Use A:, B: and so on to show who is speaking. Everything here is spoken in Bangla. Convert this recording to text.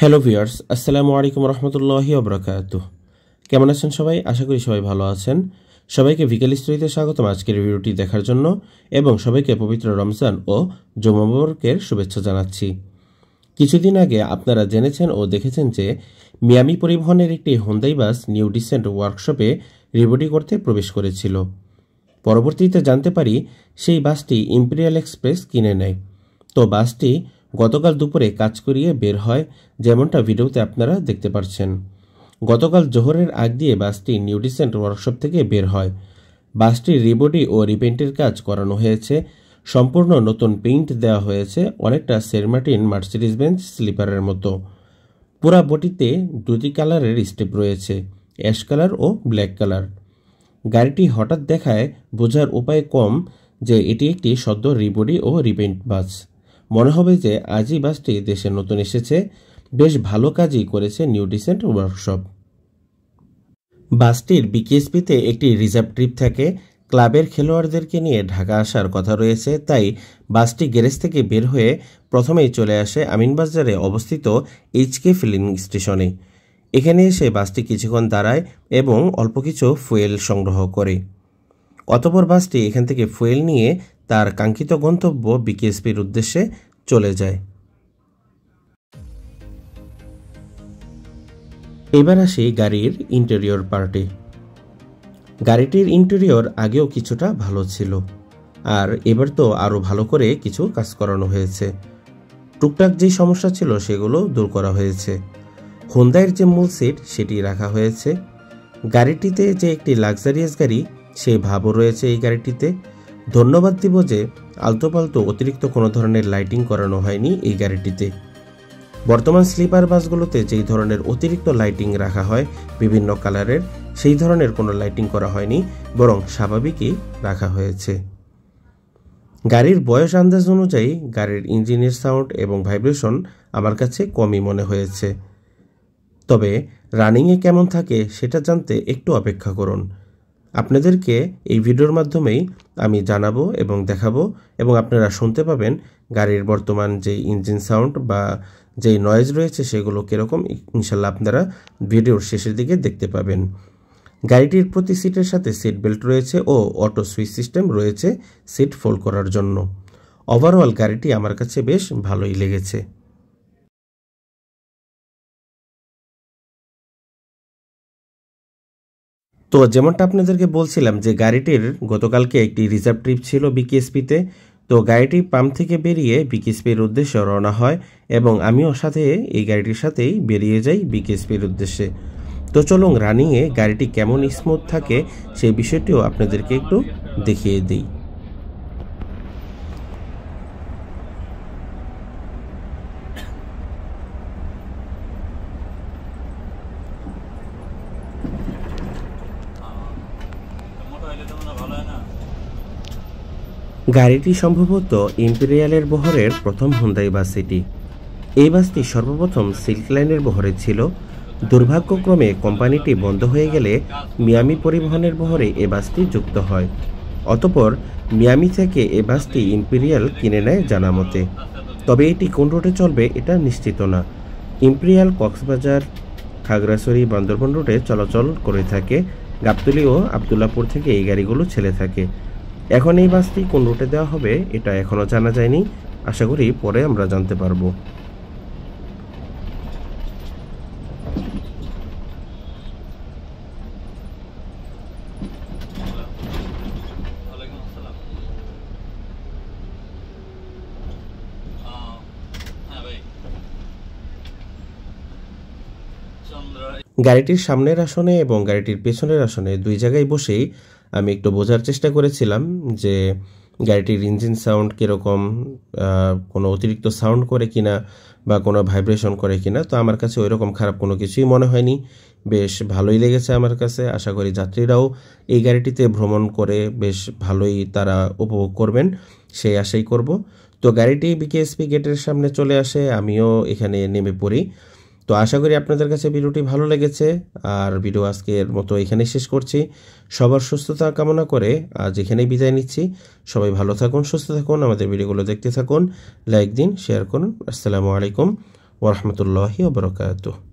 A: হ্যালো ভিউয়ার্স, আসসালামু আলাইকুম রহমতুল্লাহি ওবরাকাতুহ। কেমন আছেন সবাই? আশা করি সবাই ভালো আছেন। সবাইকে বিকেল স্টোরিতে স্বাগতম আজকের ভিডিওটি দেখার জন্য এবং সবাইকে পবিত্র রমজান ও জুমা মুবারকের শুভেচ্ছা জানাচ্ছি। কিছুদিন আগে আপনারা জেনেছেন ও দেখেছেন যে মিয়ামি পরিবহনের একটি হোন্দাই বাস নিউ ডিসেন্ট ওয়ার্কশপে রিপোর্টিং করতে প্রবেশ করেছিল। পরবর্তীতে জানতে পারি সেই বাসটি ইম্পেরিয়াল এক্সপ্রেস কিনে নেয়। তো বাসটি গতকাল দুপুরে কাজ করিয়ে বের হয়, যেমনটা ভিডিওতে আপনারা দেখতে পাচ্ছেন। গতকাল জোহরের আগ দিয়ে বাসটি নিউ ডিসেন্ট ওয়ার্কশপ থেকে বের হয়। বাসটির রিবডি ও রিপেন্টের কাজ করানো হয়েছে, সম্পূর্ণ নতুন পেইন্ট দেওয়া হয়েছে, অনেকটা সেরমার্টিন মার্সিডিজ বেঞ্জ স্লিপারের মতো। পুরা বডিতে দুটি কালারের স্টেপ রয়েছে, অ্যাশ কালার ও ব্ল্যাক কালার। গাড়িটি হঠাৎ দেখায় বোঝার উপায় কম যে এটি একটি সদ্য রিবডি ও রিপেন্ট বাস। মনে হবে যে আজই বাসটি দেশে নতুন এসেছে। বেশ ভালো কাজই করেছে নিউ ডিসেন্ট ওয়ার্কশপ। বাসটির বিকেএসপিতে একটি রিজার্ভ ট্রিপ থাকে, ক্লাবের খেলোয়াড়দেরকে নিয়ে ঢাকা আসার কথা রয়েছে। তাই বাসটি গ্যারেজ থেকে বের হয়ে প্রথমেই চলে আসে আমিনবাজারে অবস্থিত এইচকে ফিলিং স্টেশনে। এখানে এসে বাসটি কিছুক্ষণ দাঁড়ায় এবং অল্প কিছু ফুয়েল সংগ্রহ করে। অতঃপর বাসটি এখান থেকে ফুয়েল নিয়ে তার কাঙ্ক্ষিত গন্তব্য বিকেএসপির উদ্দেশ্যে চলে যায়। এবার আসি গাড়ির ইন্টেরিয়র পার্টে। গাড়িটির ইন্টেরিয়র আগেও কিছুটা ভালো ছিল, আর এবার তো আরও ভালো করে কিছু কাজ করানো হয়েছে। টুকটাক যে সমস্যা ছিল সেগুলো দূর করা হয়েছে। হোন্দাইয়ের যে মূল সিট সেটি রাখা হয়েছে। গাড়িটিতে যে একটি লাক্সারিয়াস গাড়ি সেই ভাবও রয়েছে এই গাড়িটিতে। ধন্যবাদ দিব যে আলতোপালতো অতিরিক্ত কোনো ধরনের লাইটিং করানো হয়নি এই গাড়িটিতে। বর্তমান স্লিপার বাসগুলোতে যেই ধরনের অতিরিক্ত লাইটিং রাখা হয় বিভিন্ন কালারের, সেই ধরনের কোনো লাইটিং করা হয়নি, বরং স্বাভাবিকই রাখা হয়েছে। গাড়ির বয়স আন্দাজ অনুযায়ী গাড়ির ইঞ্জিনের সাউন্ড এবং ভাইব্রেশন আমার কাছে কমই মনে হয়েছে। তবে রানিংয়ে কেমন থাকে সেটা জানতে একটু অপেক্ষা করুন। আপনাদেরকে এই ভিডিওর মাধ্যমেই আমি জানাবো এবং দেখাবো, এবং আপনারা শুনতে পাবেন গাড়ির বর্তমান যেই ইঞ্জিন সাউন্ড বা যেই নয়েজ রয়েছে সেগুলো কীরকম। ইনশাল্লাহ আপনারা ভিডিওর শেষের দিকে দেখতে পাবেন। গাড়িটির প্রতি সিটের সাথে সিট বেল্ট রয়েছে ও অটো সুইচ সিস্টেম রয়েছে সিট ফোল্ড করার জন্য। ওভারঅল গাড়িটি আমার কাছে বেশ ভালোই লেগেছে। তো যেমনটা আপনাদেরকে বলছিলাম যে গাড়িটির গতকালকে একটি রিজার্ভ ট্রিপ ছিল বিকেএসপিতে। তো গাড়িটি পাম্প থেকে বেরিয়ে বিকেএসপির উদ্দেশ্যে রওনা হয় এবং আমিও সাথে এই গাড়িটির সাথেই বেরিয়ে যাই বিকেএসপির উদ্দেশ্যে। তো চলুন রানিংয়ে গাড়িটি কেমন স্মুথ থাকে সেই বিষয়টিও আপনাদেরকে একটু দেখিয়ে দিই। গাড়িটি সম্ভবত ইম্পেরিয়ালের বহরের প্রথম হোন্দাই বাস এটি। এই বাসটি সর্বপ্রথম সিল্ক লাইনের বহরে ছিল। দুর্ভাগ্যক্রমে কোম্পানিটি বন্ধ হয়ে গেলে মিয়ামি পরিবহনের বহরে এ বাসটি যুক্ত হয়। অতঃপর মিয়ামি থেকে এ বাসটি ইম্পেরিয়াল কিনে নেয় জানা মতে। তবে এটি কোন রুটে চলবে এটা নিশ্চিত না। ইম্পেরিয়াল কক্সবাজার, খাগড়াছড়ি, বান্দরবন রুটে চলাচল করে থাকে। গাবতলী ও আবদুল্লাপুর থেকে এই গাড়িগুলো ছেড়ে থাকে। এখন এই বাসটি কোন রুটে দেওয়া হবে এটা এখনও জানা যায়নি। আশা করি পরে আমরা জানতে পারবো। গাড়িটির সামনের আসনে এবং গাড়িটির পেছনের আসনে দুই জায়গায় বসেই আমি একটু বোঝার চেষ্টা করেছিলাম যে গাড়িটির ইঞ্জিন সাউন্ড কীরকম, কোনো অতিরিক্ত সাউন্ড করে কিনা বা কোনো ভাইব্রেশন করে কিনা। তো আমার কাছে ওইরকম খারাপ কোনো কিছুই মনে হয়নি, বেশ ভালোই লেগেছে আমার কাছে। আশা করি যাত্রীরাও এই গাড়িটিতে ভ্রমণ করে বেশ ভালোই তারা উপভোগ করবেন, সেই আশাই করব। তো গাড়িটি বিকেএসপি গেটের সামনে চলে আসে, আমিও এখানে নেমে পড়ি। তো আশা করি আপনাদের কাছে ভিডিওটি ভালো লেগেছে। আর ভিডিও আজকের মতো এখানেই শেষ করছি। সবার সুস্থতা কামনা করে আজ এখানেই বিদায় নিচ্ছি। সবাই ভালো থাকুন, সুস্থ থাকুন, আমাদের ভিডিওগুলো দেখতে থাকুন, লাইক দিন, শেয়ার করুন। আসসালামু আলাইকুম ওয়া রাহমাতুল্লাহি ওয়া বারাকাতুহু।